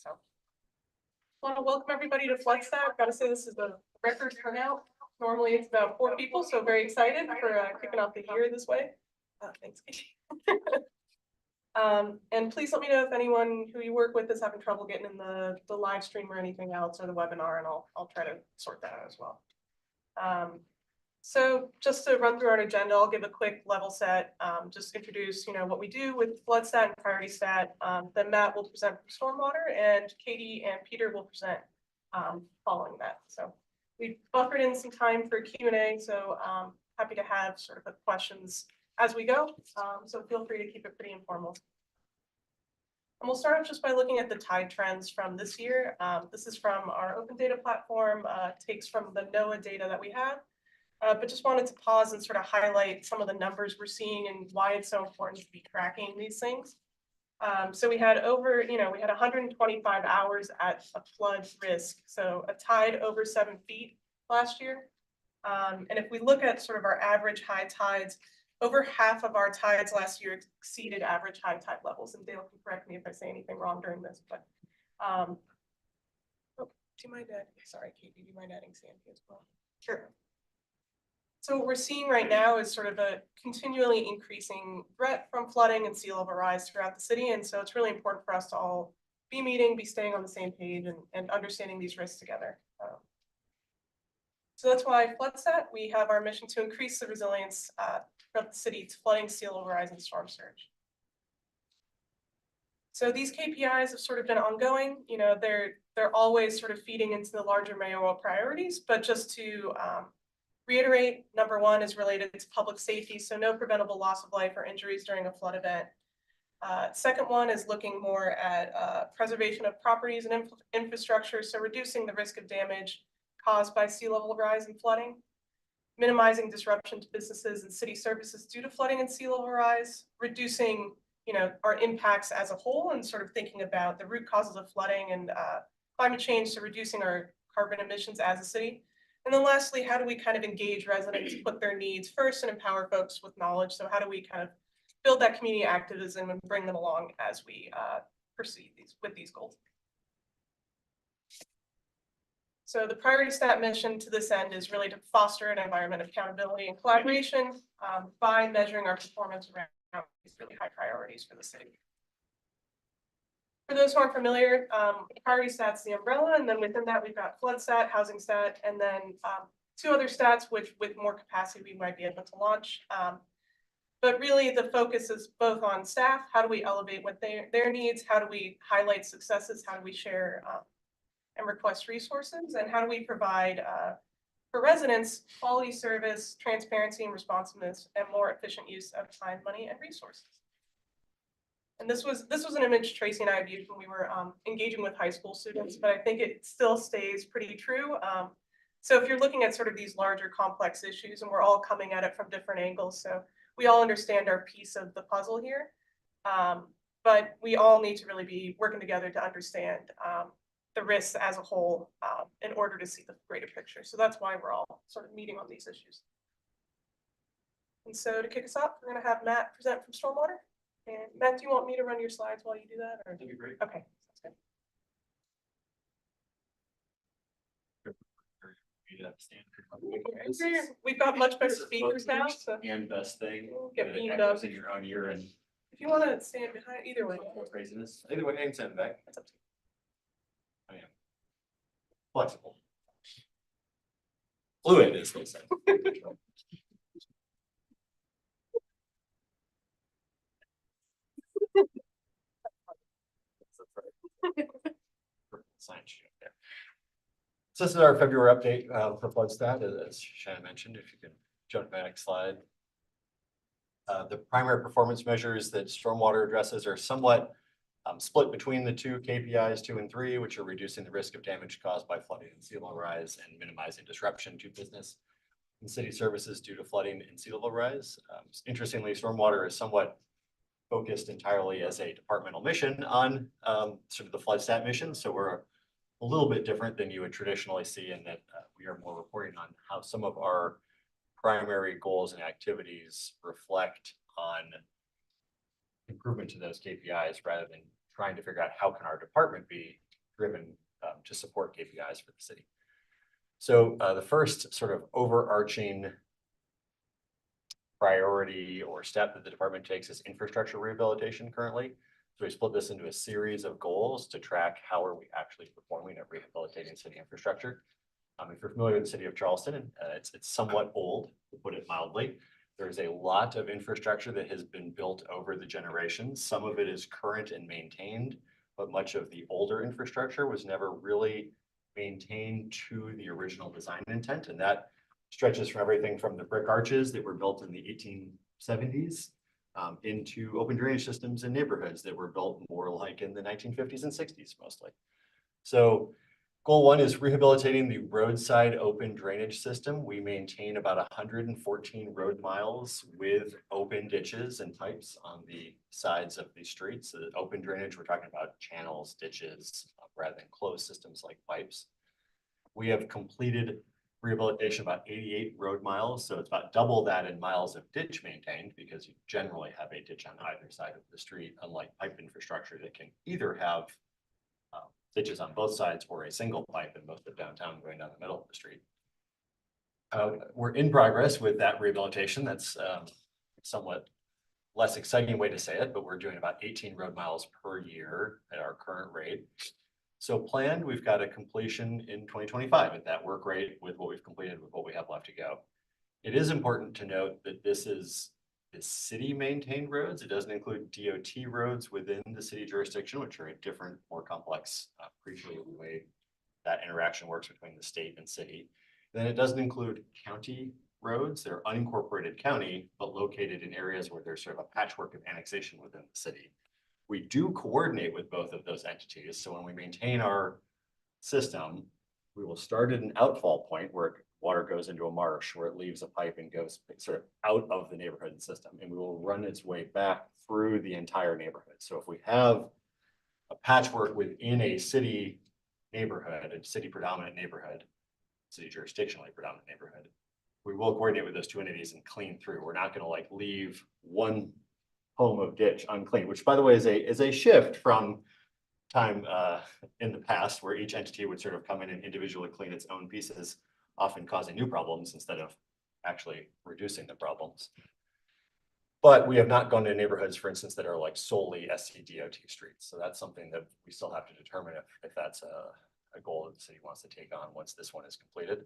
So I want to welcome everybody to FloodStat. I've got to say this is a record turnout. Normally it's about 4 people, so very excited for kicking off the year this way. Thanks, Katie. And please let me know if anyone who you work with is having trouble getting in the live stream or anything else, or the webinar, and I'll try to sort that out as well. So just to run through our agenda, I'll give a quick level set, just introduce, what we do with FloodStat and Priority Stat. Then Matt will present from Stormwater, and Katie and Peter will present following that. So we buffered in some time for Q&A, so happy to have sort of the questions as we go. So feel free to keep it pretty informal. And we'll start off just by looking at the tide trends from this year. This is from our open data platform, takes from the NOAA data that we have. But just wanted to pause and sort of highlight some of the numbers we're seeing and why it's so important to be tracking these things. So we had we had 125 hours at a flood risk. So a tide over 7 feet last year. And if we look at sort of our average high tides, over half of our tides last year exceeded average high tide levels. And Dale can correct me if I say anything wrong during this, but do you mind adding? Sorry, Katie, do you mind adding Sandy as well? Sure. So what we're seeing right now is sort of a continually increasing threat from flooding and sea level rise throughout the city. And so it's really important for us to all be staying on the same page and understanding these risks together. So that's why FloodStat, we have our mission to increase the resilience of the city to flooding, sea level rise, and storm surge. So these KPIs have sort of been ongoing. They're always sort of feeding into the larger mayoral priorities, but just to reiterate, number 1 is related to public safety, so no preventable loss of life or injuries during a flood event. Second one is looking more at preservation of properties and infrastructure, so reducing the risk of damage caused by sea level rise and flooding, minimizing disruption to businesses and city services due to flooding and sea level rise, reducing our impacts as a whole and sort of thinking about the root causes of flooding and climate change, so reducing our carbon emissions as a city. And then lastly, how do we kind of engage residents, put their needs first, and empower folks with knowledge? So how do we kind of build that community activism and bring them along as we proceed with these goals? So the Priority Stat mission to this end is really to foster an environment of accountability and collaboration by measuring our performance around these really high priorities for the city. For those who aren't familiar, Priority Stat's the umbrella, and then within that we've got Flood Stat, Housing Stat, and then 2 other stats which with more capacity we might be able to launch. But really the focus is both on staff, how do we elevate what their needs, how do we highlight successes, how do we share and request resources, and how do we provide for residents quality service, transparency and responsiveness, and more efficient use of time, money, and resources. And this was an image Tracy and I have used when we were engaging with high school students, but I think it still stays pretty true. So if you're looking at sort of these larger complex issues, and we're all coming at it from different angles, so we all understand our piece of the puzzle here, but we all need to really be working together to understand the risks as a whole in order to see the greater picture. So that's why we're all sort of meeting on these issues. And so to kick us off, we're going to have Matt present from Stormwater. And Matt, do you want me to run your slides while you do that? Or? That'd be great. Okay, sounds good. We've got much better speakers now. So. And best thing. Get beamed up in your own ear and. If you want to stand behind, either way. Craziness. Either way, I can stand back. That's up to you. I am flexible. Fluid, as they say. Science sheet up there. So this is our February update for FloodStat, as Shannon mentioned. If you can jump to the next slide. The primary performance measures that Stormwater addresses are somewhat split between the 2 KPIs 2 and 3, which are reducing the risk of damage caused by flooding and sea level rise and minimizing disruption to business and city services due to flooding and sea level rise. Interestingly, Stormwater is somewhat focused entirely as a departmental mission on sort of the FloodStat mission. So we're a little bit different than you would traditionally see in that we are more reporting on how some of our primary goals and activities reflect on improvement to those KPIs rather than trying to figure out how can our department be driven to support KPIs for the city. So the first sort of overarching priority or step that the department takes is infrastructure rehabilitation currently. So we split this into a series of goals to track how are we actually performing at rehabilitating city infrastructure. If you're familiar with the city of Charleston, it's somewhat old, to put it mildly. There's a lot of infrastructure that has been built over the generations. Some of it is current and maintained, but much of the older infrastructure was never really maintained to the original design intent. And that stretches from everything from the brick arches that were built in the 1870s into open drainage systems in neighborhoods that were built more like in the 1950s and 60s mostly. So goal one is rehabilitating the roadside open drainage system. We maintain about 114 road miles with open ditches and pipes on the sides of the streets. So the open drainage, we're talking about channels, ditches, rather than closed systems like pipes. We have completed rehabilitation about 88 road miles. So it's about double that in miles of ditch maintained, because you generally have a ditch on either side of the street, unlike pipe infrastructure that can either have ditches on both sides or a single pipe in most of downtown going down the middle of the street. We're in progress with that rehabilitation. That's somewhat less exciting way to say it, but we're doing about 18 road miles per year at our current rate. So planned, we've got a completion in 2025 at that work rate with what we've completed with what we have left to go. It is important to note that this is city maintained roads. It doesn't include DOT roads within the city jurisdiction, which are a different, more complex appreciate the way that interaction works between the state and city. Then it doesn't include county roads. They're unincorporated county, but located in areas where there's sort of a patchwork of annexation within the city. We do coordinate with both of those entities. So when we maintain our system, we will start at an outfall point where water goes into a marsh, where it leaves a pipe and goes sort of out of the neighborhood system, and we will run its way back through the entire neighborhood. So if we have a patchwork within a city neighborhood, a city predominant neighborhood, city jurisdictionally predominant neighborhood, we will coordinate with those two entities and clean through. We're not going to like leave one home of ditch unclean, which by the way is a shift from time in the past, where each entity would sort of come in and individually clean its own pieces, often causing new problems instead of actually reducing the problems. But we have not gone to neighborhoods, for instance, that are like solely SCDOT streets. So that's something that we still have to determine if that's a goal that the city wants to take on once this one is completed.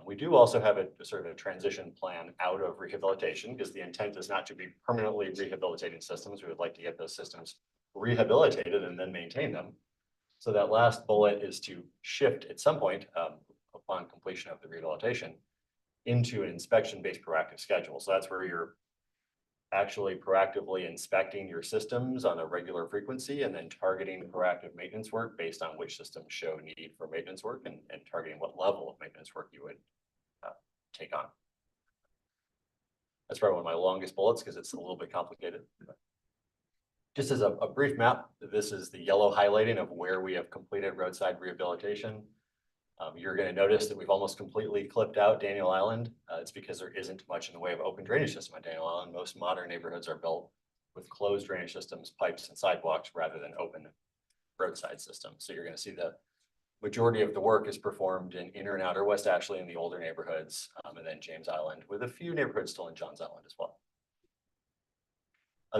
We do also have a sort of a transition plan out of rehabilitation, because the intent is not to be permanently rehabilitating systems. We would like to get those systems rehabilitated and then maintain them. So that last bullet is to shift at some point upon completion of the rehabilitation into an inspection-based proactive schedule. So that's where you're actually proactively inspecting your systems on a regular frequency and then targeting proactive maintenance work based on which systems show need for maintenance work, and targeting what level of maintenance work you would take on. That's probably one of my longest bullets because it's a little bit complicated. Just as a brief map, this is the yellow highlighting of where we have completed roadside rehabilitation. You're going to notice that we've almost completely clipped out Daniel Island. It's because there isn't much in the way of open drainage system on Daniel Island. Most modern neighborhoods are built with closed drainage systems, pipes, and sidewalks rather than open roadside systems. So you're going to see the majority of the work is performed in inner and outer West Ashley in the older neighborhoods, and then James Island, with a few neighborhoods still in Johns Island as well.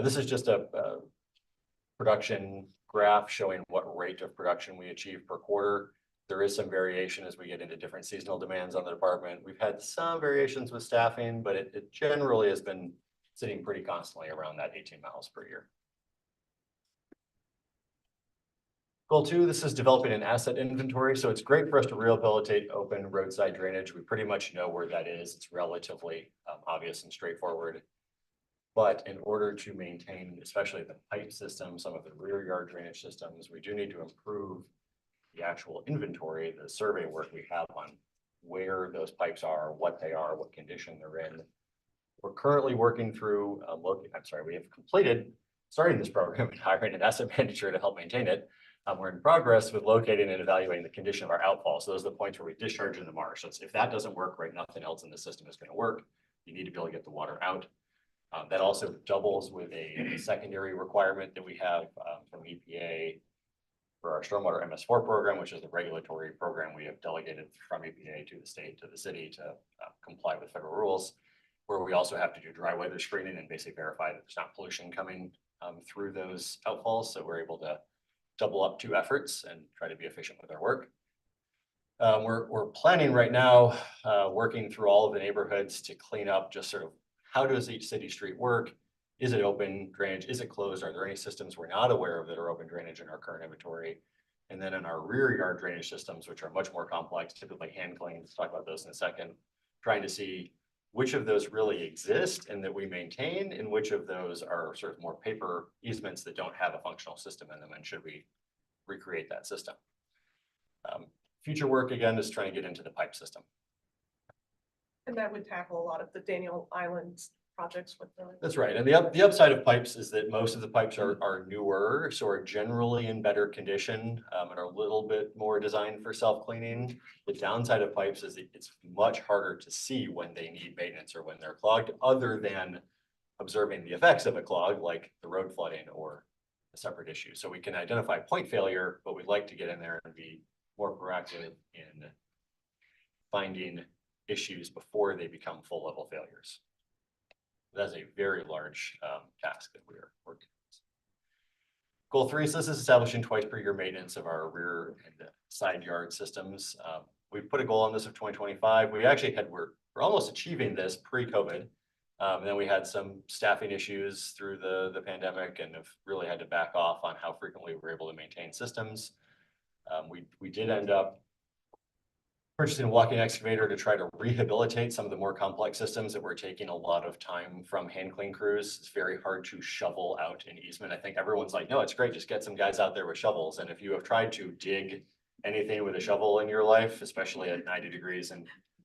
This is just a production graph showing what rate of production we achieve per quarter. There is some variation as we get into different seasonal demands on the department. We've had some variations with staffing, but it generally has been sitting pretty constantly around that 18 miles per year. Goal 2, this is developing an asset inventory. So it's great for us to rehabilitate open roadside drainage. We pretty much know where that is. It's relatively obvious and straightforward. But in order to maintain, especially the pipe system, some of the rear yard drainage systems, we do need to improve the actual inventory, the survey work we have on where those pipes are, what they are, what condition they're in. We're currently working through, we have completed starting this program and hiring an asset manager to help maintain it. We're in progress with locating and evaluating the condition of our outfall. So those are the points where we discharge in the marsh. So if that doesn't work, right, nothing else in the system is going to work. You need to be able to get the water out. That also doubles with a secondary requirement that we have from EPA for our stormwater MS4 program, which is the regulatory program we have delegated from EPA to the state, to the city to comply with federal rules, where we also have to do dry weather screening and basically verify that there's not pollution coming through those outfalls. So we're able to double up 2 efforts and try to be efficient with our work. We're planning right now, working through all of the neighborhoods to clean up just sort of how does each city street work? Is it open drainage? Is it closed? Are there any systems we're not aware of that are open drainage in our current inventory? And then in our rear yard drainage systems, which are much more complex, typically hand cleaned, let's talk about those in a second, trying to see which of those really exist and that we maintain, and which of those are sort of more paper easements that don't have a functional system in them, and should we recreate that system? Future work, again, is trying to get into the pipe system. And that would tackle a lot of the Daniel Islands projects with the. That's right. And the upside of pipes is that most of the pipes are newer, so are generally in better condition and are a little bit more designed for self-cleaning. The downside of pipes is it's much harder to see when they need maintenance or when they're clogged, other than observing the effects of a clog, like the road flooding or a separate issue. So we can identify point failure, but we'd like to get in there and be more proactive in finding issues before they become full level failures. That's a very large task that we are working on. Goal 3 is this is establishing twice per year maintenance of our rear and side yard systems. We put a goal on this of 2025. We actually we're almost achieving this pre-COVID. And then we had some staffing issues through the pandemic and have really had to back off on how frequently we're able to maintain systems. We did end up purchasing a walking excavator to try to rehabilitate some of the more complex systems that were taking a lot of time from hand clean crews. It's very hard to shovel out an easement. I think everyone's like, no, it's great, just get some guys out there with shovels. And if you have tried to dig anything with a shovel in your life, especially at 90 degrees in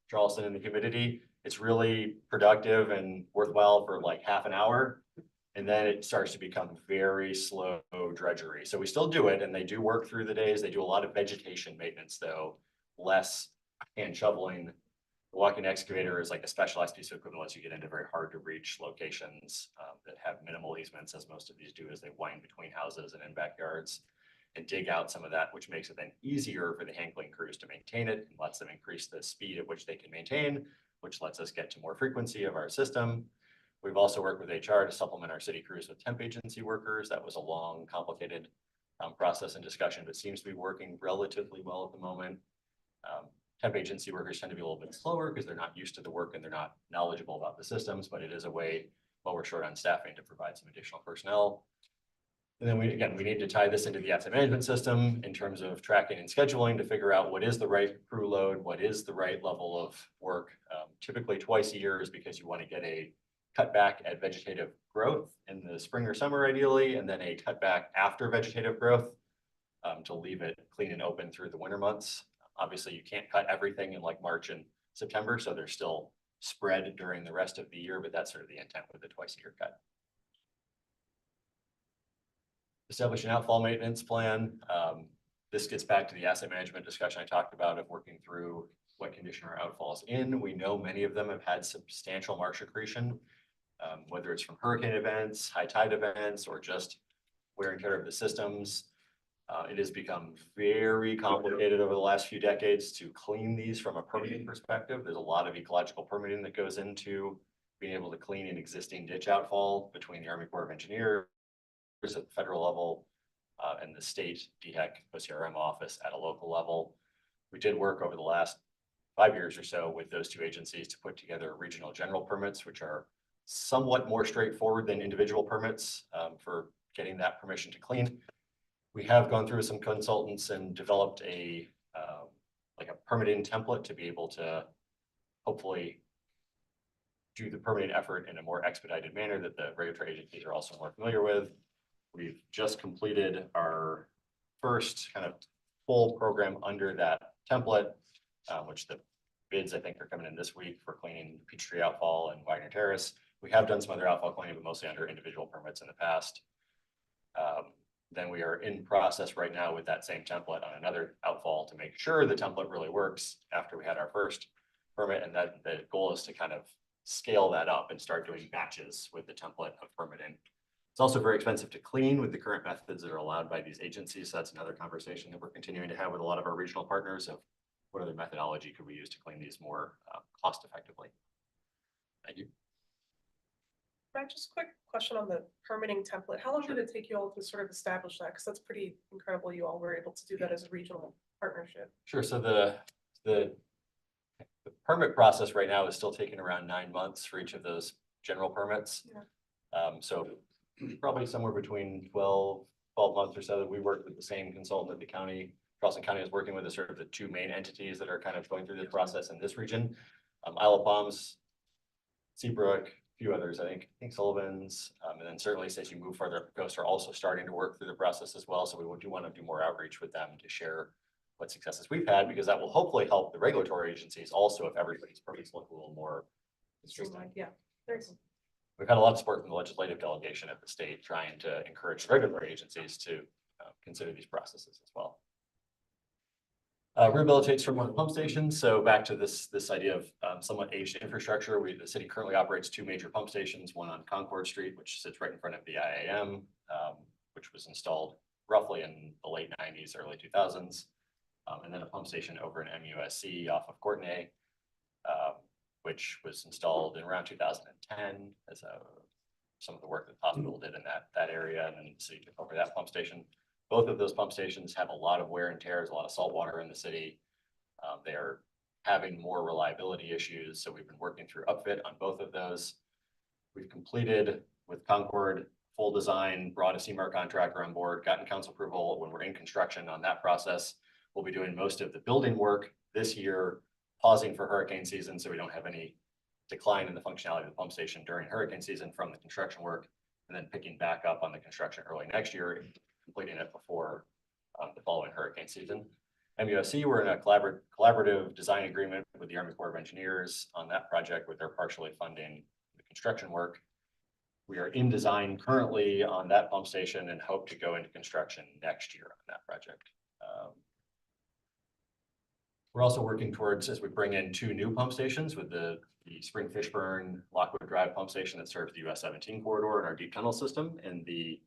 Charleston in the humidity, it's really productive and worthwhile for like half an hour. And then it starts to become very slow drudgery. So we still do it, and they do work through the days. They do a lot of vegetation maintenance though, less hand shoveling. The walking excavator is like a specialized piece of equipment once you get into very hard to reach locations that have minimal easements, as most of these do, as they wind between houses and in backyards and dig out some of that, which makes it then easier for the hand clean crews to maintain it and lets them increase the speed at which they can maintain, which lets us get to more frequency of our system. We've also worked with HR to supplement our city crews with temp agency workers. That was a long, complicated process and discussion, but seems to be working relatively well at the moment. Temp agency workers tend to be a little bit slower because they're not used to the work and they're not knowledgeable about the systems, but it is a way, while we're short on staffing, to provide some additional personnel. And then we need to tie this into the asset management system in terms of tracking and scheduling to figure out what is the right crew load, what is the right level of work. Typically twice a year is because you want to get a cutback at vegetative growth in the spring or summer ideally, and then a cutback after vegetative growth to leave it clean and open through the winter months. Obviously, you can't cut everything in like March and September, so they're still spread during the rest of the year, but that's sort of the intent with the twice a year cut. Establish an outfall maintenance plan. This gets back to the asset management discussion I talked about of working through what condition our outfalls in. We know many of them have had substantial marsh accretion, whether it's from hurricane events, high tide events, or just wear and tear of the systems. It has become very complicated over the last few decades to clean these from a permitting perspective. There's a lot of ecological permitting that goes into being able to clean an existing ditch outfall between the Army Corps of Engineers at the federal level and the state DHEC OCRM office at a local level. We did work over the last 5 years or so with those 2 agencies to put together regional general permits, which are somewhat more straightforward than individual permits for getting that permission to clean. We have gone through some consultants and developed a like a permitting template to be able to hopefully do the permitting effort in a more expedited manner that the regulatory agencies are also more familiar with. We've just completed our first kind of full program under that template, which the bids I think are coming in this week for cleaning Peachtree Outfall and Wagner Terrace. We have done some other outfall cleaning, but mostly under individual permits in the past. Then we are in process right now with that same template on another outfall to make sure the template really works after we had our first permit. And that the goal is to kind of scale that up and start doing batches with the template of permitting It's also very expensive to clean with the current methods that are allowed by these agencies. So that's another conversation that we're continuing to have with a lot of our regional partners of what other methodology could we use to clean these more cost effectively. Thank you. Brad, just a quick question on the permitting template. How long did it take you all to sort of establish that? Because that's pretty incredible you all were able to do that as a regional partnership. Sure. So the permit process right now is still taking around 9 months for each of those general permits. Yeah. So probably somewhere between 12 months or so that we worked with the same consultant that the county, Charleston County is working with, the sort of the two main entities that are kind of going through this process in this region. Isle of Palms, Seabrook, a few others, I think Sullivan's, and then certainly as you move further up the coast are also starting to work through the process as well. So we do want to do more outreach with them to share what successes we've had, because that will hopefully help the regulatory agencies also if everybody's permits look a little more Streamlined, yeah. Very cool. We've had a lot of support from the legislative delegation at the state trying to encourage regulatory agencies to consider these processes as well. Rehabilitate stormwater pump stations. So back to this idea of somewhat aged infrastructure. The city currently operates 2 major pump stations, one on Concord Street, which sits right in front of the IAM, which was installed roughly in the late 90s, early 2000s. And then a pump station over in MUSC off of Courtenay, which was installed in around 2010 as some of the work that the hospital did in that area, and then the city took over that pump station. Both of those pump stations have a lot of wear and tears, a lot of salt water in the city. They are having more reliability issues, so we've been working through upfit on both of those. We've completed with Concord full design, brought a CMAR contractor on board, gotten council approval. When we're in construction on that process, we'll be doing most of the building work this year, pausing for hurricane season so we don't have any decline in the functionality of the pump station during hurricane season from the construction work, and then picking back up on the construction early next year, completing it before the following hurricane season. MUSC, we're in a collaborative design agreement with the Army Corps of Engineers on that project, with their partially funding the construction work. We are in design currently on that pump station and hope to go into construction next year on that project. We're also working towards, as we bring in 2 new pump stations, with the Spring Fishburne Lockwood Drive pump station that serves the US 17 corridor and our deep tunnel system, and the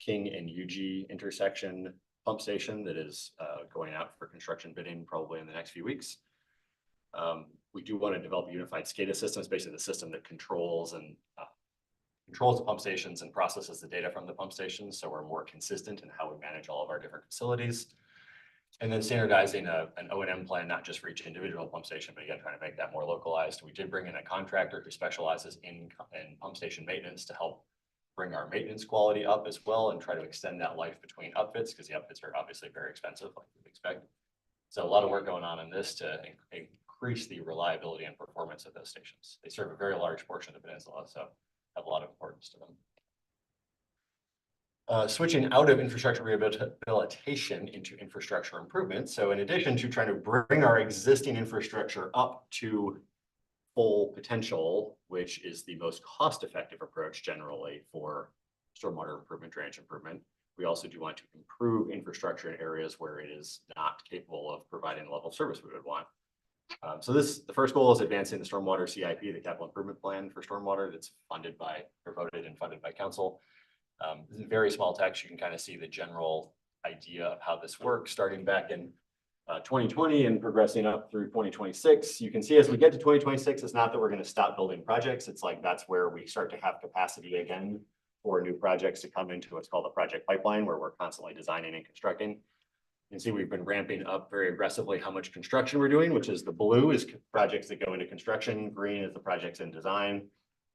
King and UG intersection pump station that is going out for construction bidding probably in the next few weeks. We do want to develop a unified SCADA system. It's basically the system that controls the pump stations and processes the data from the pump stations, so we're more consistent in how we manage all of our different facilities. And then standardizing an O&M plan, not just for each individual pump station, but again, trying to make that more localized. We did bring in a contractor who specializes in pump station maintenance to help bring our maintenance quality up as well, and try to extend that life between upfits, because the upfits are obviously very expensive, like you'd expect. So a lot of work going on in this to increase the reliability and performance of those stations. They serve a very large portion of the peninsula, so have a lot of importance to them. Switching out of infrastructure rehabilitation into infrastructure improvement. So in addition to trying to bring our existing infrastructure up to full potential, which is the most cost-effective approach generally for stormwater improvement, drainage improvement, we also do want to improve infrastructure in areas where it is not capable of providing the level of service we would want. So the first goal is advancing the stormwater CIP, the capital improvement plan for stormwater, that's voted and funded by council. This is very small text. You can kind of see the general idea of how this works, starting back in 2020 and progressing up through 2026. You can see as we get to 2026, it's not that we're going to stop building projects. It's like that's where we start to have capacity again for new projects to come into what's called a project pipeline, where we're constantly designing and constructing. You can see we've been ramping up very aggressively how much construction we're doing, which is the blue is projects that go into construction, green is the projects in design.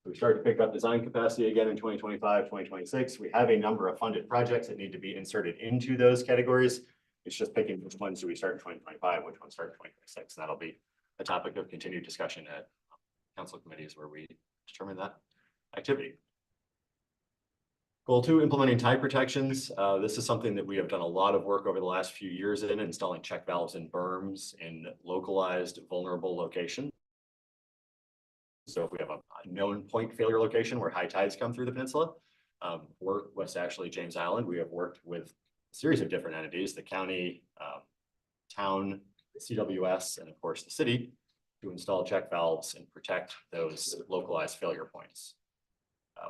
We start to pick up design capacity again in 2025, 2026. We have a number of funded projects that need to be inserted into those categories. It's just picking which ones do we start in 2025, which ones start in 2026. And that'll be a topic of continued discussion at council committees where we determine that activity. Goal 2, implementing tide protections. This is something that we have done a lot of work over the last few years in installing check valves and berms in localized vulnerable locations. So if we have a known point failure location where high tides come through the peninsula, or West Ashley, James Island, we have worked with a series of different entities, the county, town, the CWS, and of course the city, to install check valves and protect those localized failure points.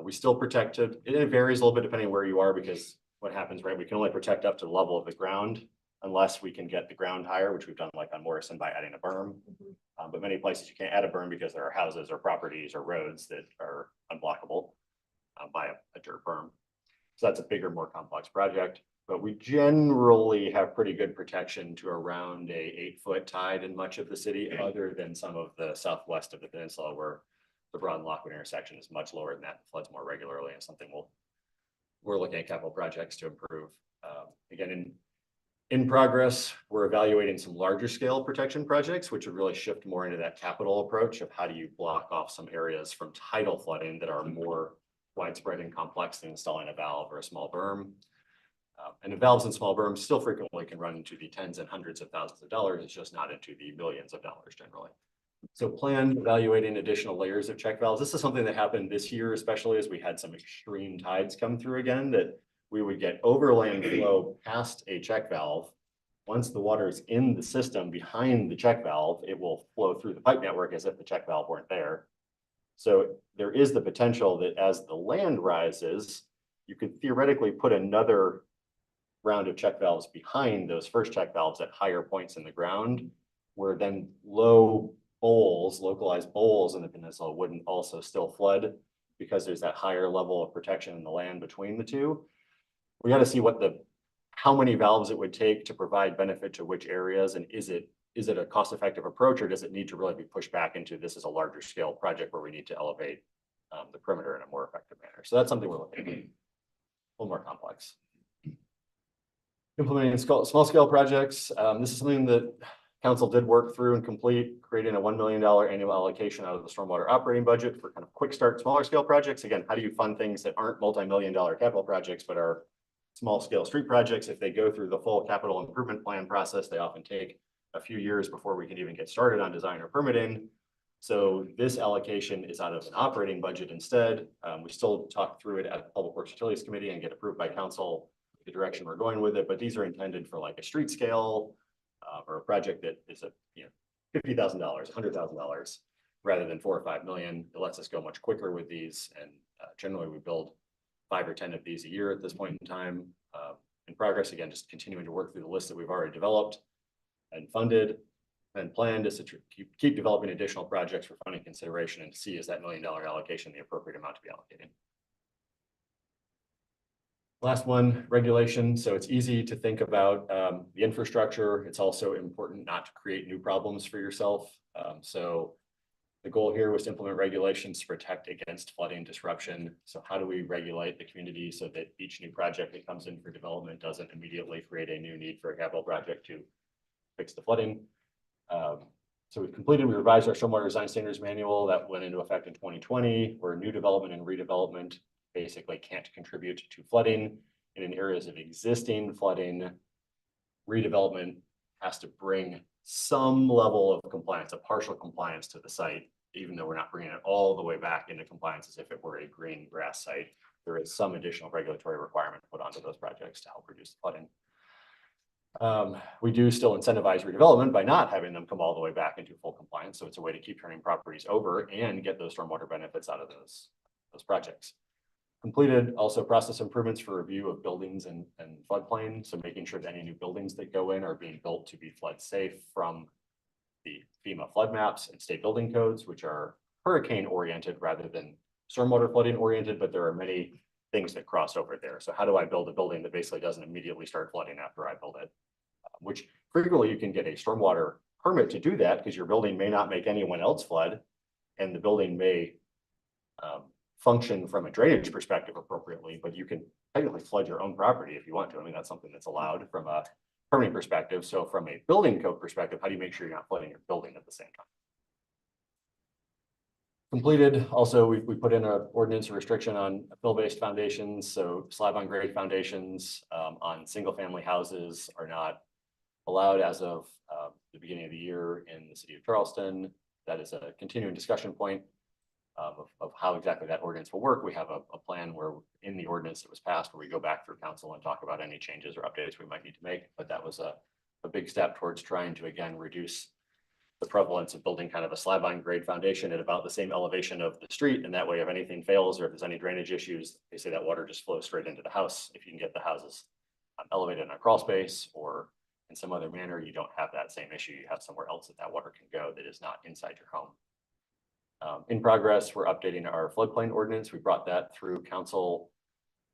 We still protected, it varies a little bit depending where you are, because what happens, right? We can only protect up to the level of the ground unless we can get the ground higher, which we've done like on Morrison by adding a berm. But many places you can't add a berm because there are houses or properties or roads that are unblockable by a dirt berm. So that's a bigger, more complex project. But we generally have pretty good protection to around a 8-foot tide in much of the city, other than some of the southwest of the peninsula where the Broad and Lockwood intersection is much lower than that, floods more regularly, and something we're looking at capital projects to improve. Again, in progress, we're evaluating some larger scale protection projects, which would really shift more into that capital approach of how do you block off some areas from tidal flooding that are more widespread and complex than installing a valve or a small berm. And the valves and small berms still frequently can run into the tens and hundreds of thousands of dollars. It's just not into the millions of dollars generally. So plan evaluating additional layers of check valves. This is something that happened this year, especially as we had some extreme tides come through again, that we would get overland flow past a check valve. Once the water is in the system behind the check valve, it will flow through the pipe network as if the check valve weren't there. So there is the potential that as the land rises, you could theoretically put another round of check valves behind those first check valves at higher points in the ground, where then low bowls, localized bowls in the peninsula wouldn't also still flood because there's that higher level of protection in the land between the two. We got to see how many valves it would take to provide benefit to which areas, and is it a cost-effective approach, or does it need to really be pushed back into this is a larger scale project where we need to elevate the perimeter in a more effective manner. So that's something we're looking at, a little more complex. Implementing small scale projects. This is something that council did work through and complete, creating a $1 million annual allocation out of the stormwater operating budget for kind of quick start, smaller scale projects. Again, how do you fund things that aren't multi-million-dollar capital projects, but are small scale street projects? If they go through the full capital improvement plan process, they often take a few years before we can even get started on design or permitting. So this allocation is out of an operating budget instead. We still talk through it at the Public Works Utilities Committee and get approved by council the direction we're going with it, but these are intended for like a street scale or a project that is a $50,000, $100,000 rather than $4 or $5 million. It lets us go much quicker with these, and generally we build 5 or 10 of these a year at this point in time. In progress, again, just continuing to work through the list that we've already developed and funded and planned is to keep developing additional projects for funding consideration and see is that $1 million allocation the appropriate amount to be allocated. Last one, regulation. So it's easy to think about the infrastructure. It's also important not to create new problems for yourself. So the goal here was to implement regulations to protect against flooding disruption. So how do we regulate the community so that each new project that comes in for development doesn't immediately create a new need for a capital project to fix the flooding? So we revised our stormwater design standards manual that went into effect in 2020, where new development and redevelopment basically can't contribute to flooding. And in areas of existing flooding, redevelopment has to bring some level of compliance, a partial compliance to the site, even though we're not bringing it all the way back into compliance as if it were a green grass site. There is some additional regulatory requirement put onto those projects to help reduce the flooding. We do still incentivize redevelopment by not having them come all the way back into full compliance. So it's a way to keep turning properties over and get those stormwater benefits out of those projects. Completed also process improvements for review of buildings and floodplain. So making sure that any new buildings that go in are being built to be flood safe from the FEMA flood maps and state building codes, which are hurricane oriented rather than stormwater flooding oriented, but there are many things that cross over there. So how do I build a building that basically doesn't immediately start flooding after I build it? Which frequently you can get a stormwater permit to do that because your building may not make anyone else flood, and the building may function from a drainage perspective appropriately, but you can technically flood your own property if you want to. I mean, that's something that's allowed from a permitting perspective. So from a building code perspective, how do you make sure you're not flooding your building at the same time? Completed. Also, we put in an ordinance restriction on fill-based foundations. So slab-on-grade foundations on single-family houses are not allowed as of the beginning of the year in the city of Charleston. That is a continuing discussion point of how exactly that ordinance will work. We have a plan where in the ordinance that was passed where we go back through council and talk about any changes or updates we might need to make. But that was a big step towards trying to, again, reduce the prevalence of building kind of a slab on grade foundation at about the same elevation of the street. And that way, if anything fails or if there's any drainage issues, they say that water just flows straight into the house. If you can get the houses elevated in a crawl space or in some other manner, you don't have that same issue. You have somewhere else that water can go that is not inside your home. In progress, we're updating our floodplain ordinance. We brought that through council,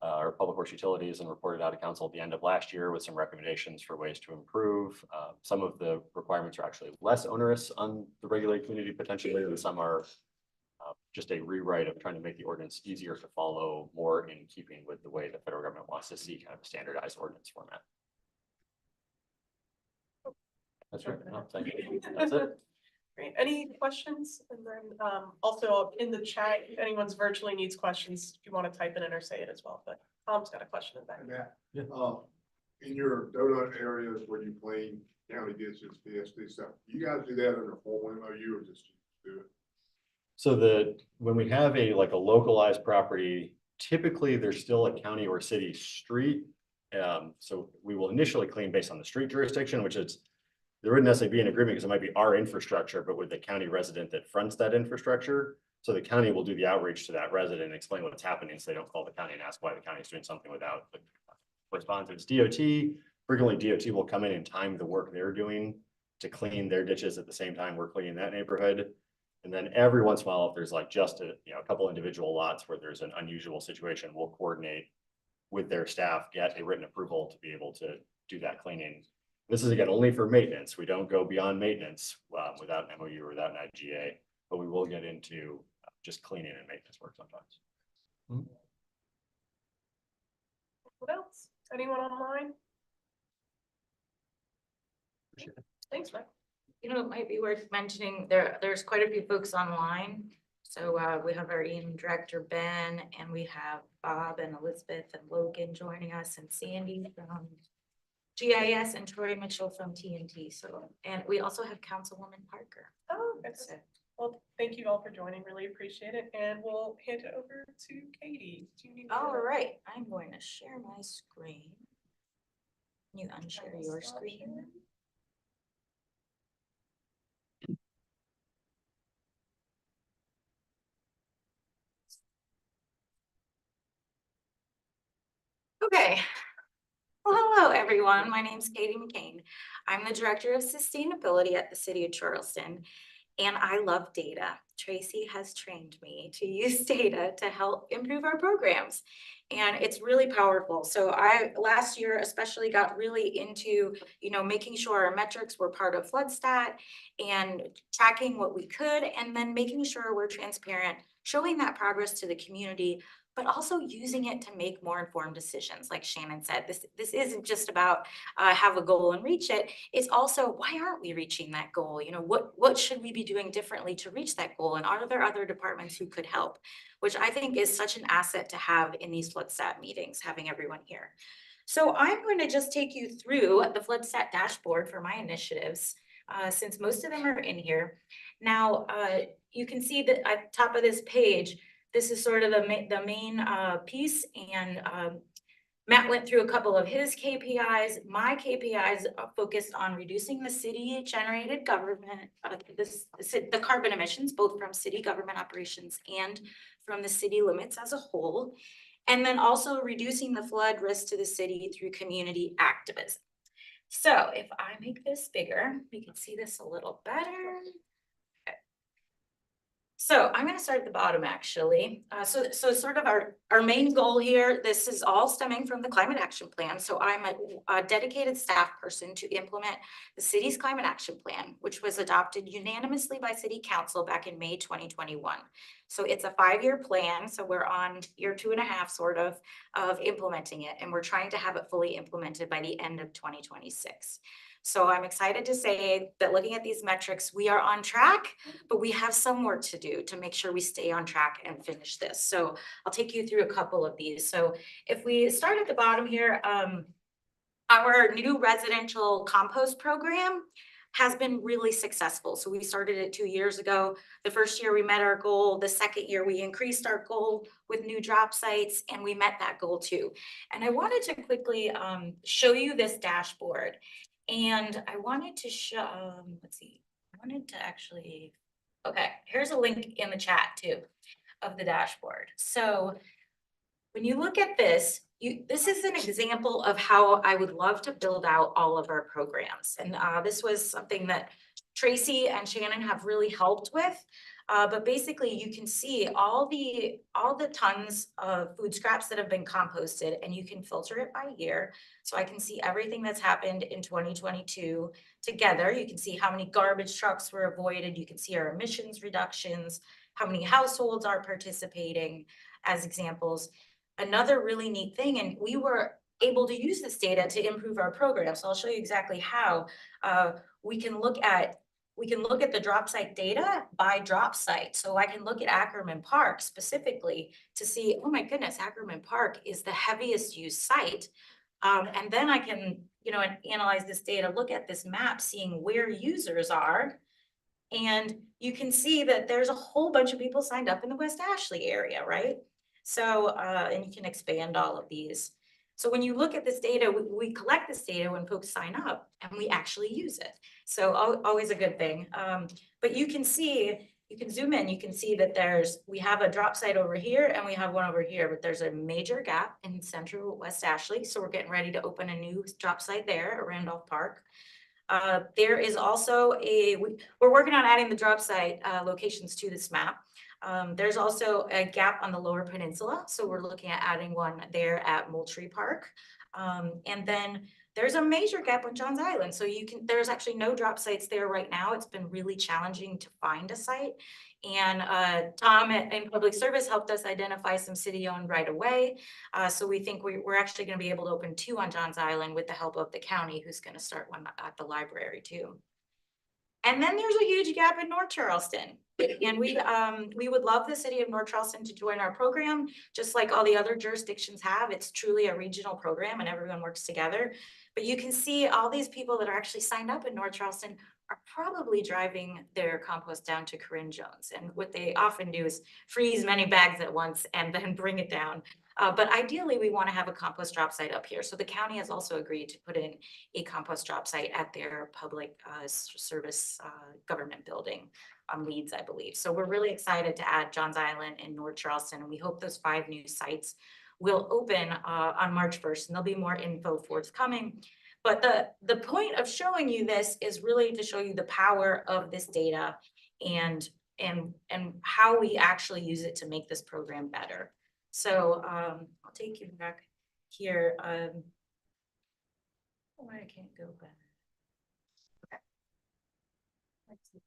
our public works utilities, and reported out to council at the end of last year with some recommendations for ways to improve. Some of the requirements are actually less onerous on the regulated community potentially, and some are just a rewrite of trying to make the ordinance easier to follow, more in keeping with the way the federal government wants to see kind of a standardized ordinance format. That's right. No, thank you. That's it. Great. Any questions? And then also in the chat, if anyone's virtually needs questions, if you want to type it in or say it as well. But Tom's got a question in back. Matt, Yeah. in your donut areas where you clean county ditches, PSD stuff, you guys do that under formal MOU or just do it? So when we have a localized property, typically there's still a county or city street. So we will initially clean based on the street jurisdiction, which is, there wouldn't necessarily be an agreement because it might be our infrastructure, but with the county resident that fronts that infrastructure. So the county will do the outreach to that resident and explain what's happening, so they don't call the county and ask why the county is doing something without the response. DOT, frequently DOT will come in and time the work they're doing to clean their ditches at the same time we're cleaning that neighborhood. And then every once in a while, if there's just a couple individual lots where there's an unusual situation, we'll coordinate with their staff, get a written approval to be able to do that cleaning. This is again only for maintenance. We don't go beyond maintenance without an MOU or without an IGA, but we will get into just cleaning and maintenance work sometimes. What else? Anyone online? Thanks, Mike. It might be worth mentioning there's quite a few folks online. So we have our EM director, Ben, and we have Bob and Elizabeth and Logan joining us, and Sandy from GIS and Troy Mitchell from TNT. So, and we also have Councilwoman Parker. Oh, that's it. Well, thank you all for joining. Really appreciate it. And we'll hand it over to Katie. Do you need to- All right, I'm going to share my screen. Can you unshare your screen? Okay. Well, hello, everyone. My name is Katie McCain. I'm the Director of Sustainability at the City of Charleston, and I love data. Tracy has trained me to use data to help improve our programs, and it's really powerful. So I last year especially got really into, making sure our metrics were part of FloodStat and tracking what we could, and then making sure we're transparent, showing that progress to the community, but also using it to make more informed decisions. Like Shannon said, this isn't just about have a goal and reach it. It's also, why aren't we reaching that goal? What should we be doing differently to reach that goal? And are there other departments who could help? Which I think is such an asset to have in these FloodStat meetings, having everyone here. So I'm going to just take you through the FloodStat dashboard for my initiatives, since most of them are in here. Now, you can see that at the top of this page, this is sort of the main piece, and Matt went through a couple of his KPIs. My KPIs focused on reducing the city-generated government, the carbon emissions, both from city government operations and from the city limits as a whole, and then also reducing the flood risk to the city through community activism. So if I make this bigger, we can see this a little better. So I'm going to start at the bottom, actually. So sort of our main goal here, this is all stemming from the climate action plan. So I'm a dedicated staff person to implement the city's climate action plan, which was adopted unanimously by city council back in May 2021. So it's a 5-year plan. So we're on year 2.5 sort of implementing it. And we're trying to have it fully implemented by the end of 2026. So I'm excited to say that looking at these metrics, we are on track, but we have some work to do to make sure we stay on track and finish this. So I'll take you through a couple of these. So if we start at the bottom here, our new residential compost program has been really successful. So we started it 2 years ago. The first year we met our goal. The second year we increased our goal with new drop sites, and we met that goal too. And I wanted to quickly show you this dashboard. And I wanted to show, let's see, I wanted to actually, okay, here's a link in the chat too of the dashboard. So when you look at this, this is an example of how I would love to build out all of our programs. And this was something that Tracy and Shannon have really helped with. But basically you can see all the tons of food scraps that have been composted, and you can filter it by year. So I can see everything that's happened in 2022 together. You can see how many garbage trucks were avoided. You can see our emissions reductions, how many households are participating as examples. Another really neat thing, and we were able to use this data to improve our program. So I'll show you exactly how. We can look at the drop site data by drop site. So I can look at Ackerman Park specifically to see, oh my goodness, Ackerman Park is the heaviest used site. And then I can, analyze this data, look at this map, seeing where users are. And you can see that there's a whole bunch of people signed up in the West Ashley area, right? So, and you can expand all of these. So when you look at this data, we collect this data when folks sign up and we actually use it. So always a good thing. But you can see, you can zoom in, you can see that we have a drop site over here and we have one over here, but there's a major gap in central West Ashley. So we're getting ready to open a new drop site there at Randolph Park. There is also we're working on adding the drop site locations to this map. There's also a gap on the Lower Peninsula. So we're looking at adding one there at Moultrie Park. And then there's a major gap on Johns Island. So there's actually no drop sites there right now. It's been really challenging to find a site. And Tom in Public Service helped us identify some city-owned right away. So we think we're actually going to be able to open 2 on Johns Island with the help of the county, who's going to start one at the library too. And then there's a huge gap in North Charleston. And we would love the city of North Charleston to join our program, just like all the other jurisdictions have. It's truly a regional program and everyone works together. But you can see all these people that are actually signed up in North Charleston are probably driving their compost down to Corinne Jones. And what they often do is freeze many bags at once and then bring it down. But ideally, we want to have a compost drop site up here. So the county has also agreed to put in a compost drop site at their public service government building on Leeds, I believe. So we're really excited to add Johns Island and North Charleston, and we hope those 5 new sites will open on March 1st, and there'll be more info forthcoming. But the point of showing you this is really to show you the power of this data and how we actually use it to make this program better. So I'll take you back here. Why I can't go back. Okay. Let's see.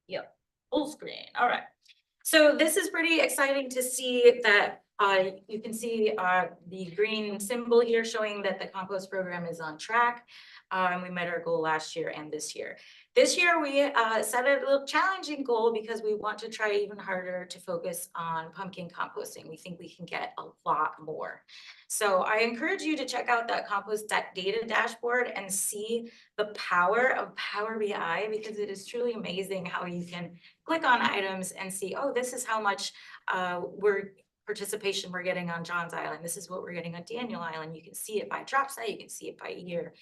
Yep, full screen. All right. So this is pretty exciting to see that you can see the green symbol here showing that the compost program is on track. And we met our goal last year and this year. This year we set a little challenging goal because we want to try even harder to focus on pumpkin composting. We think we can get a lot more. So I encourage you to check out that compost data dashboard and see the power of Power BI, because it is truly amazing how you can click on items and see, oh, this is how much participation we're getting on Johns Island. This is what we're getting on Daniel Island. You can see it by drop site, you can see it by year.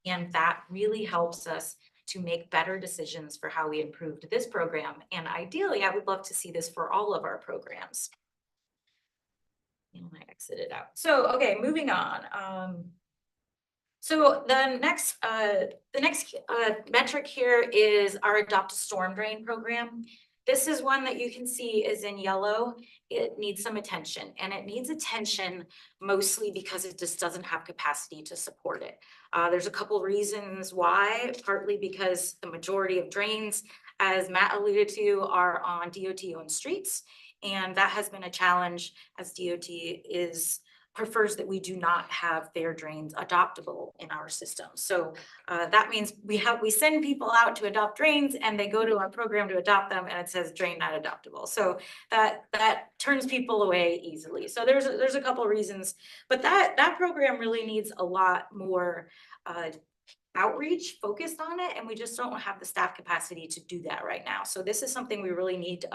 And that really helps us to make better decisions for how we improved this program. And ideally, I would love to see this for all of our programs. And I exited out. So, okay, moving on. So the next metric here is our Adopt a Storm Drain program. This is one that you can see is in yellow. It needs some attention, and it needs attention mostly because it just doesn't have capacity to support it. There's a couple reasons why, partly because the majority of drains, as Matt alluded to, are on DOT-owned streets. And that has been a challenge as DOT prefers that we do not have their drains adoptable in our system. So that means we send people out to adopt drains and they go to our program to adopt them and it says drain not adoptable. So that turns people away easily. So there's a couple of reasons, but that program really needs a lot more outreach focused on it, and we just don't have the staff capacity to do that right now. So this is something we really need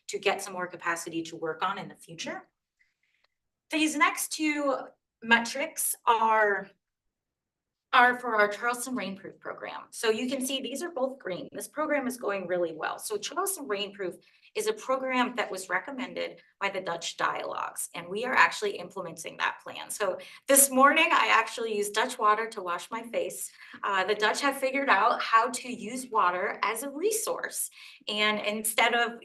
to get some more capacity to work on in the future. These next 2 metrics are are for our Charleston Rainproof program. So you can see these are both green. This program is going really well. So Charleston Rainproof is a program that was recommended by the Dutch Dialogues, and we are actually implementing that plan. So this morning, I actually used Dutch water to wash my face. The Dutch have figured out how to use water as a resource. And instead of,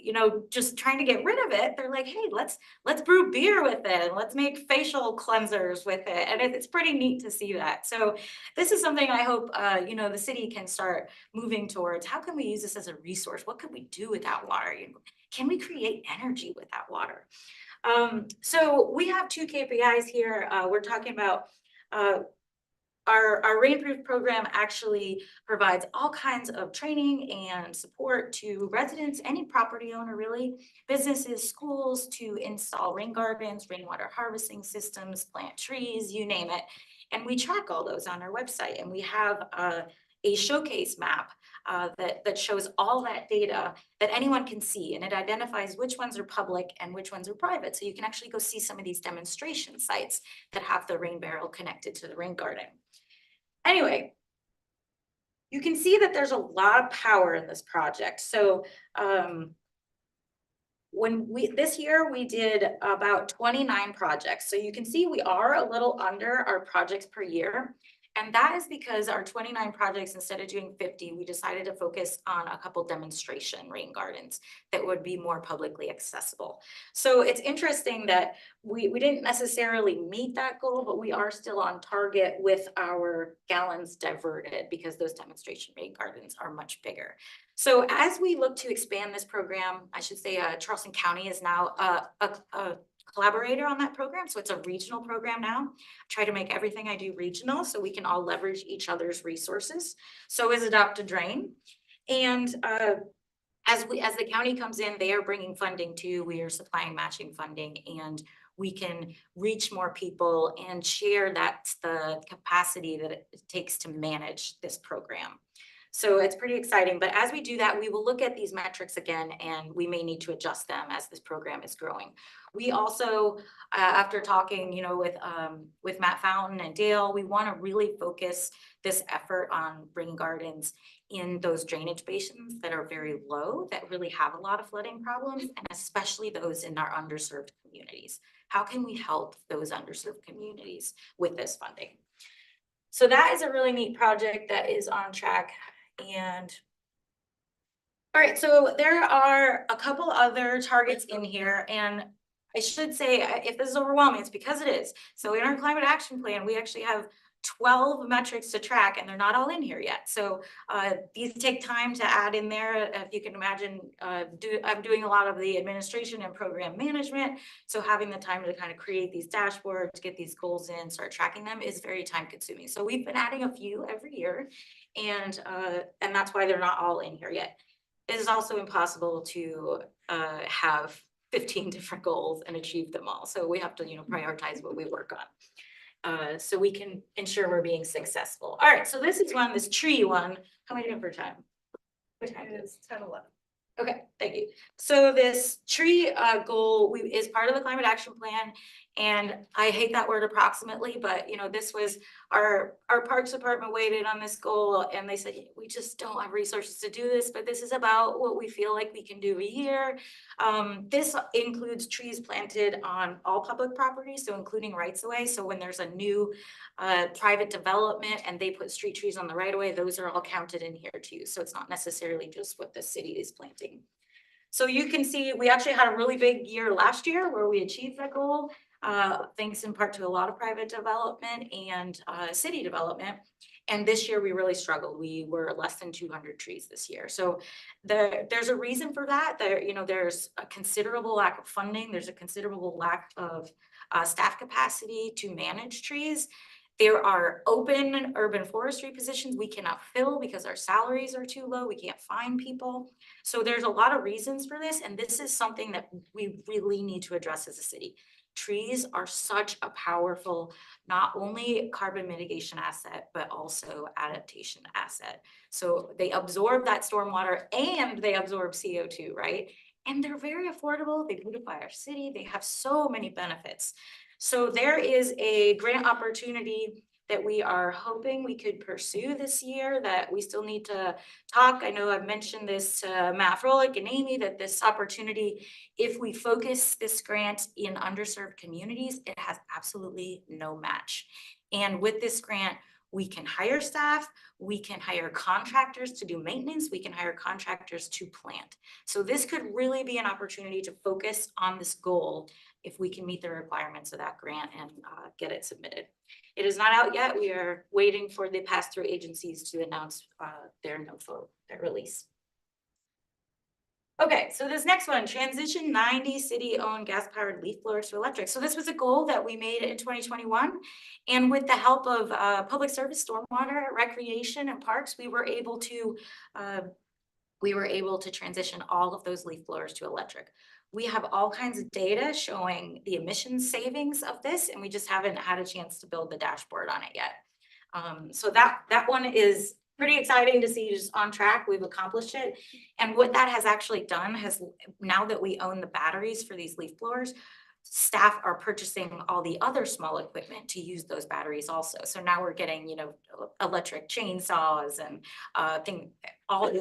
just trying to get rid of it, they're like, hey, let's brew beer with it and let's make facial cleansers with it. And it's pretty neat to see that. So this is something I hope, the city can start moving towards. How can we use this as a resource? What can we do with that water? Can we create energy with that water? So we have 2 KPIs here. We're talking about our Rainproof program actually provides all kinds of training and support to residents, any property owner really, businesses, schools, to install rain gardens, rainwater harvesting systems, plant trees, you name it. And we track all those on our website, and we have a showcase map that shows all that data that anyone can see, and it identifies which ones are public and which ones are private. So you can actually go see some of these demonstration sites that have the rain barrel connected to the rain garden. Anyway, you can see that there's a lot of power in this project. So this year we did about 29 projects. So you can see we are a little under our projects per year. And that is because our 29 projects, instead of doing 50, we decided to focus on a couple demonstration rain gardens that would be more publicly accessible. So it's interesting that we didn't necessarily meet that goal, but we are still on target with our gallons diverted because those demonstration rain gardens are much bigger. So as we look to expand this program, I should say Charleston County is now a collaborator on that program. So it's a regional program now. I try to make everything I do regional so we can all leverage each other's resources. So is Adopt a Drain. And as the county comes in, they are bringing funding too. We are supplying matching funding, and we can reach more people and share that's the capacity that it takes to manage this program. So it's pretty exciting. But as we do that, we will look at these metrics again, and we may need to adjust them as this program is growing. We also, after talking, with Matt Fountain and Dale, we want to really focus this effort on rain gardens in those drainage basins that are very low, that really have a lot of flooding problems, and especially those in our underserved communities. How can we help those underserved communities with this funding? So that is a really neat project that is on track. And all right, so there are a couple other targets in here, and I should say, if this is overwhelming, it's because it is. So in our climate action plan, we actually have 12 metrics to track, and they're not all in here yet. So these take time to add in there. If you can imagine, I'm doing a lot of the administration and program management. So having the time to kind of create these dashboards, get these goals in, start tracking them is very time consuming. So we've been adding a few every year, and that's why they're not all in here yet. It is also impossible to have 15 different goals and achieve them all. So we have to, prioritize what we work on. So we can ensure we're being successful. All right, so this is this tree one. How many different time? What time It is 10:11. Okay, thank you. So this tree goal is part of the climate action plan. And I hate that word approximately, but this was our parks department waited on this goal, and they said, we just don't have resources to do this, but this is about what we feel like we can do a year. This includes trees planted on all public properties, so including rights of way. So when there's a new private development and they put street trees on the right of way, those are all counted in here too. So it's not necessarily just what the city is planting. So you can see we actually had a really big year last year where we achieved that goal, thanks in part to a lot of private development and city development. And this year we really struggled. We were less than 200 trees this year. So there's a reason for that. There's a considerable lack of funding. There's a considerable lack of staff capacity to manage trees. There are open urban forestry positions we cannot fill because our salaries are too low. We can't find people. So there's a lot of reasons for this. And this is something that we really need to address as a city. Trees are such a powerful, not only carbon mitigation asset, but also adaptation asset. So they absorb that stormwater and they absorb CO2, right? And they're very affordable. They beautify our city. They have so many benefits. So there is a grant opportunity that we are hoping we could pursue this year that we still need to talk. I know I've mentioned this to Matt Froelich and Amy, that this opportunity, if we focus this grant in underserved communities, it has absolutely no match. And with this grant, we can hire staff, we can hire contractors to do maintenance, we can hire contractors to plant. So this could really be an opportunity to focus on this goal if we can meet the requirements of that grant and get it submitted. It is not out yet. We are waiting for the pass-through agencies to announce their release. Okay, so this next one, transition 90 city-owned gas-powered leaf blowers to electric. So this was a goal that we made in 2021. And with the help of public service, stormwater, recreation, and parks, we were able to transition all of those leaf blowers to electric. We have all kinds of data showing the emissions savings of this, and we just haven't had a chance to build the dashboard on it yet. So that one is pretty exciting to see, just on track. We've accomplished it. And what that has actually done has, now that we own the batteries for these leaf blowers, staff are purchasing all the other small equipment to use those batteries also. So now we're getting, you know, electric chainsaws and all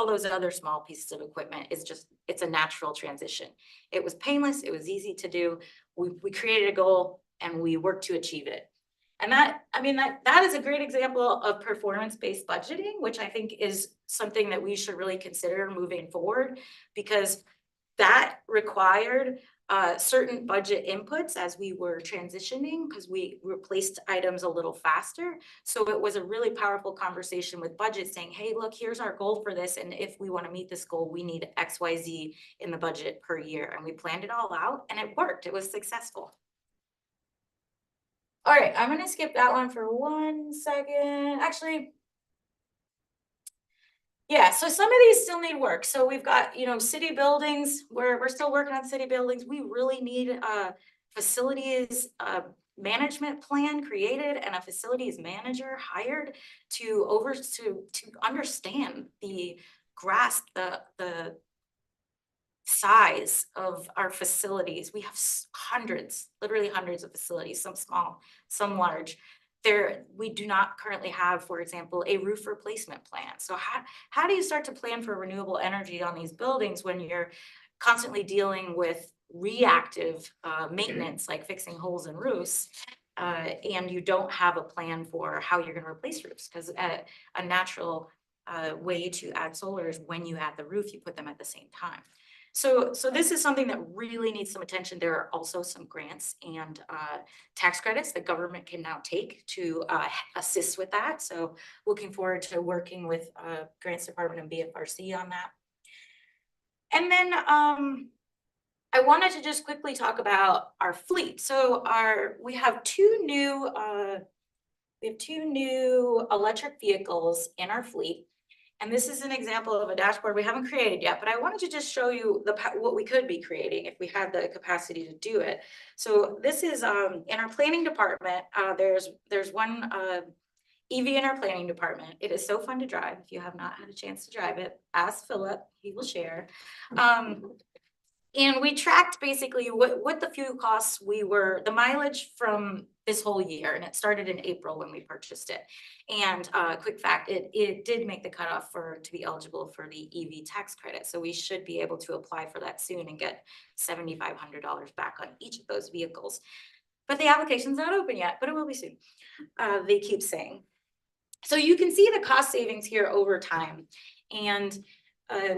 those other small pieces of equipment. Is just, it's a natural transition. It was painless. It was easy to do. We created a goal and we worked to achieve it. And that is a great example of performance-based budgeting, which I think is something that we should really consider moving forward, because that required certain budget inputs as we were transitioning, because we replaced items a little faster. So it was a really powerful conversation with budget saying, hey, look, here's our goal for this. And if we want to meet this goal, we need XYZ in the budget per year. And we planned it all out and it worked. It was successful. All right, I'm going to skip that one for 1 second. Actually, yeah, so some of these still need work. So we've got, you know, city buildings. We're still working on city buildings. We really need a facilities management plan created and a facilities manager hired to understand grasp the size of our facilities. We have hundreds, literally hundreds of facilities, some small, some large. We do not currently have, for example, a roof replacement plan. So how do you start to plan for renewable energy on these buildings when you're constantly dealing with reactive maintenance, like fixing holes in roofs, and you don't have a plan for how you're going to replace roofs? Because a natural way to add solar is when you add the roof, you put them at the same time. So this is something that really needs some attention. There are also some grants and tax credits that government can now take to assist with that. So looking forward to working with Grants Department and BFRC on that. And then I wanted to just quickly talk about our fleet. So we have two new electric vehicles in our fleet. And this is an example of a dashboard we haven't created yet, but I wanted to just show you what we could be creating if we had the capacity to do it. So this is in our planning department. There's one EV in our planning department. It is so fun to drive. If you have not had a chance to drive it, ask Philip, he will share. And we tracked basically what the fuel costs the mileage from this whole year. And it started in April when we purchased it. And quick fact, it did make the cutoff to be eligible for the EV tax credit. So we should be able to apply for that soon and get $7,500 back on each of those vehicles. But the application's not open yet, but it will be soon. They keep saying. So you can see the cost savings here over time. And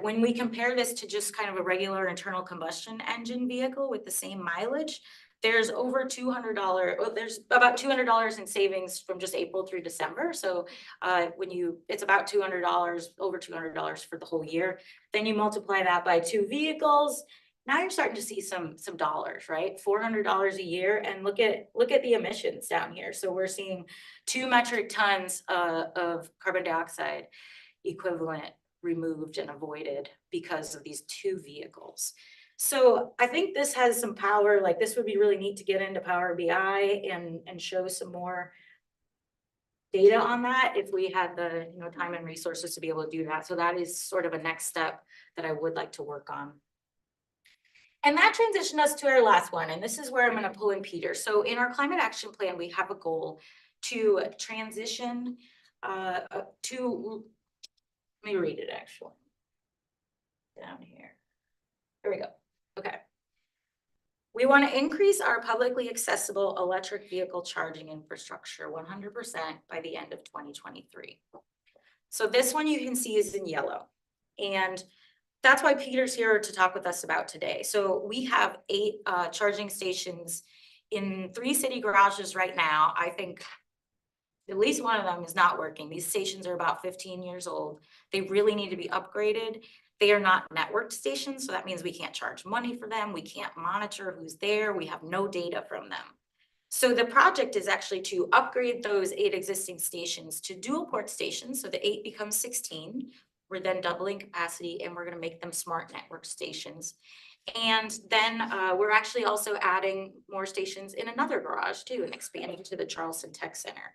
when we compare this to just kind of a regular internal combustion engine vehicle with the same mileage, there's over $200. There's about $200 in savings from just April through December. So it's about $200, over $200 for the whole year. Then you multiply that by 2 vehicles. Now you're starting to see some dollars, right? $400 a year, and look at the emissions down here. So we're seeing 2 metric tons of carbon dioxide equivalent removed and avoided because of these 2 vehicles. So I think this has some power. Like, this would be really neat to get into Power BI and show some more data on that if we had the time and resources to be able to do that. So that is sort of a next step that I would like to work on. And that transitioned us to our last one. And this is where I'm going to pull in Peter. So in our climate action plan, we have a goal to transition to, let me read it actually. Down here. Here we go. Okay. We want to increase our publicly accessible electric vehicle charging infrastructure 100% by the end of 2023. So this one you can see is in yellow. And that's why Peter's here to talk with us about today. So we have 8 charging stations in 3 city garages right now. I think at least one of them is not working. These stations are about 15 years old. They really need to be upgraded. They are not networked stations, so that means we can't charge money for them. We can't monitor who's there. We have no data from them. So the project is actually to upgrade those 8 existing stations to dual port stations. So the 8 becomes 16. We're then doubling capacity and we're going to make them smart network stations. And then we're actually also adding more stations in another garage too and expanding to the Charleston Tech Center.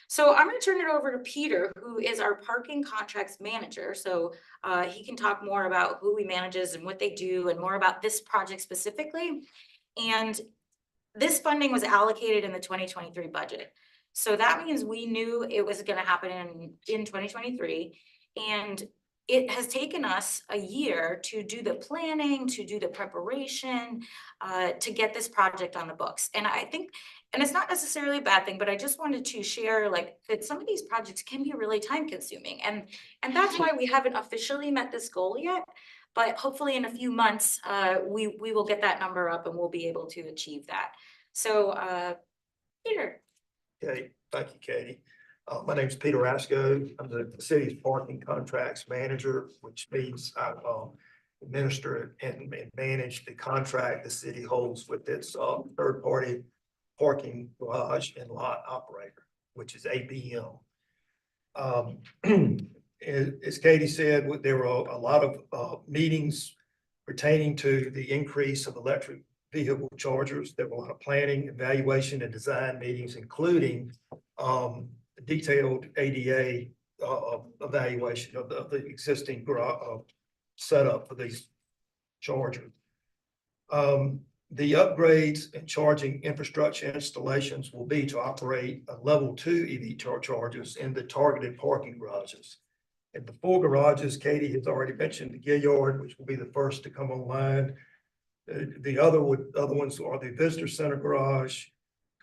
So I'm going to turn it over to Peter, who is our parking contracts manager. So he can talk more about who he manages and what they do and more about this project specifically. And this funding was allocated in the 2023 budget. So that means we knew it was going to happen in 2023. And it has taken us a year to do the planning, to do the preparation, to get this project on the books. And I think, and it's not necessarily a bad thing, but I just wanted to share like that some of these projects can be really time consuming. And that's why we haven't officially met this goal yet. But hopefully in a few months, we will get that number up and we'll be able to achieve that. So Peter. Okay, thank you, Katie. My name is Peter Rasco. I'm the city's parking contracts manager, which means I administer and manage the contract the city holds with its third-party parking garage and lot operator, which is ABM. As Katie said, there were a lot of meetings pertaining to the increase of electric vehicle chargers. There were a lot of planning, evaluation, and design meetings, including detailed ADA evaluation of the existing setup for these chargers. The upgrades and charging infrastructure installations will be to operate a level 2 EV chargers in the targeted parking garages. And the 4 garages, Katie has already mentioned the Gilliard, which will be the first to come online. The other ones are the Visitor Center Garage,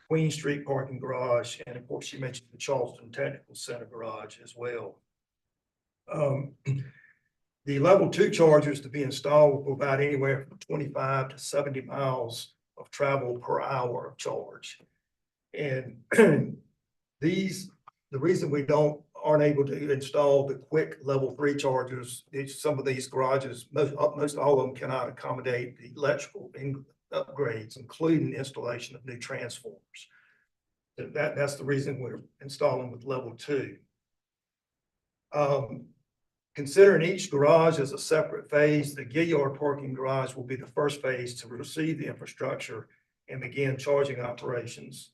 Queen Street Parking Garage, and of course, you mentioned the Charleston Technical Center Garage as well. The level 2 chargers to be installed will provide anywhere from 25 to 70 miles of travel per hour of charge. And the reason we aren't able to install the quick level 3 chargers is some of these garages, most all of them cannot accommodate the electrical upgrades, including installation of new transformers. So that's the reason we're installing with level 2. Considering each garage as a separate phase, the Gilliard parking garage will be the first phase to receive the infrastructure and begin charging operations.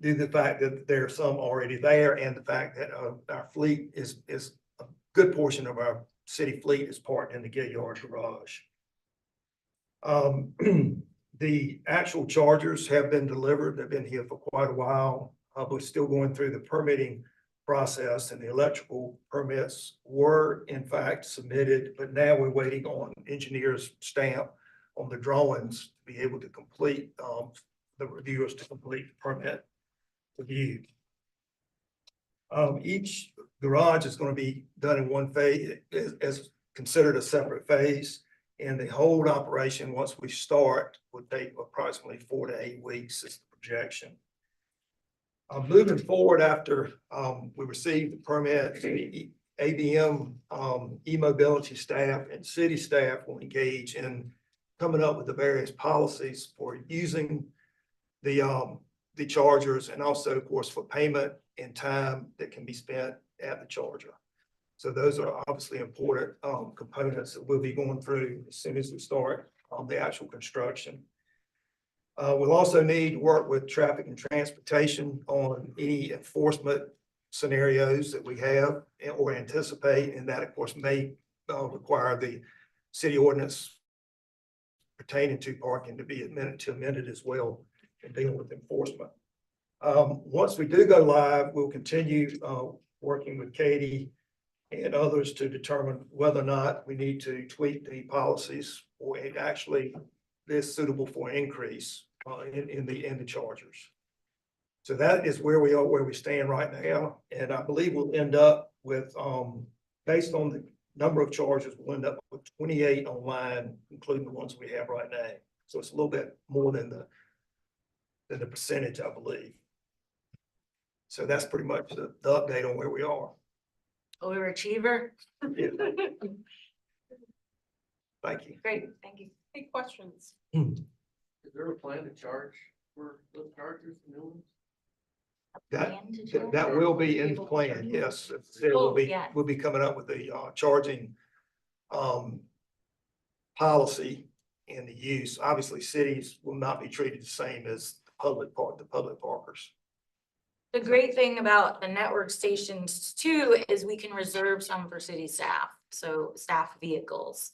Due to the fact that there are some already there and the fact that our fleet is a good portion of our city fleet is parked in the Gilliard garage. The actual chargers have been delivered. They've been here for quite a while. We're still going through the permitting process, and the electrical permits were in fact submitted, but now we're waiting on engineers' stamp on the drawings to be able to complete the reviewers to complete the permit review. Each garage is going to be done in one phase, as considered a separate phase. And the whole operation, once we start, would take approximately 4 to 8 weeks is the projection. Moving forward, after we receive the permit, the ABM e-mobility staff and city staff will engage in coming up with the various policies for using the chargers, and also, of course, for payment and time that can be spent at the charger. So those are obviously important components that we'll be going through as soon as we start the actual construction. We'll also need to work with traffic and transportation on any enforcement scenarios that we have or anticipate, and that of course may require the city ordinance pertaining to parking to be amended as well in dealing with enforcement. Once we do go live, we'll continue, working with Katie and others to determine whether or not we need to tweak the policies or it actually is suitable for an increase, in the chargers. So that is where we are, where we stand right now, and I believe we'll end up with, based on the number of chargers, we'll end up with 28 online, including the ones we have right now. So it's a little bit more than the percentage, I believe. So that's pretty much the update on where we are. Overachiever. Yeah. Thank you. Great, thank you. Any questions? Is there a plan to charge for those chargers, the new ones? That, Plan to charge? that will be in the People plan, charge. yes. We'll be, yeah. we'll be coming up with the, charging, policy and the use. Obviously, cities will not be treated the same as the public parkers. The great thing about the network stations too, is we can reserve some for city staff. So staff vehicles,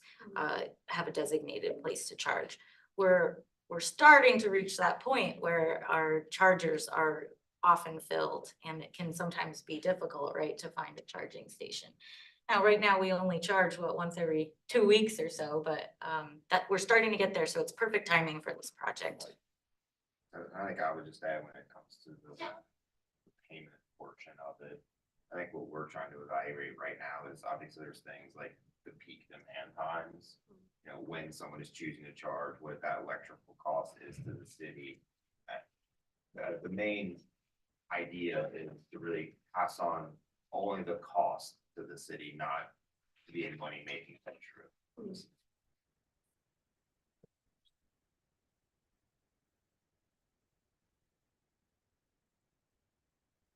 have a designated place to charge. We're starting to reach that point where our chargers are often filled and it can sometimes be difficult, right, to find a charging station. Now, right now, we only charge once every 2 weeks or so, but that we're starting to get there. So it's perfect timing for this project. I think I would just add when it comes to the payment portion of it. I think what we're trying to evaluate right now is obviously there's things like the peak demand times. You know, when someone is choosing to charge, what that electrical cost is to the city. The main idea is to really pass on only the cost to the city, not to be a money-making venture.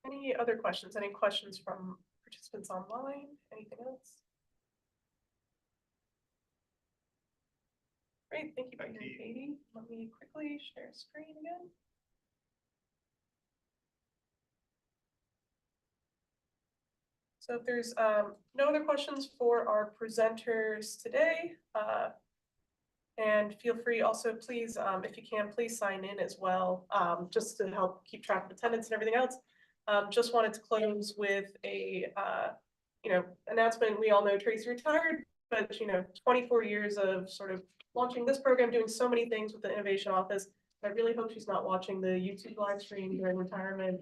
Any other questions? Any questions from participants online? Anything else? Great, thank you, Dr. Katie. Let me quickly share screen again. So if there's no other questions for our presenters today, and feel free also, please, if you can, please sign in as well, just to help keep track of attendance and everything else. Just wanted to close with a, announcement. We all know Tracy retired, but 24 years of sort of launching this program, doing so many things with the Innovation Office. I really hope she's not watching the YouTube live stream during retirement.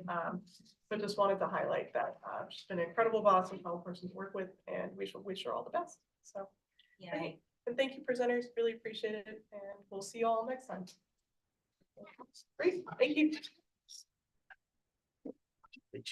But just wanted to highlight that she's been an incredible boss and fellow person to work with, and we should wish her all the best. So, Yeah. great. And thank you, presenters. Really appreciate it, and we'll see you all next time. Great, thank you.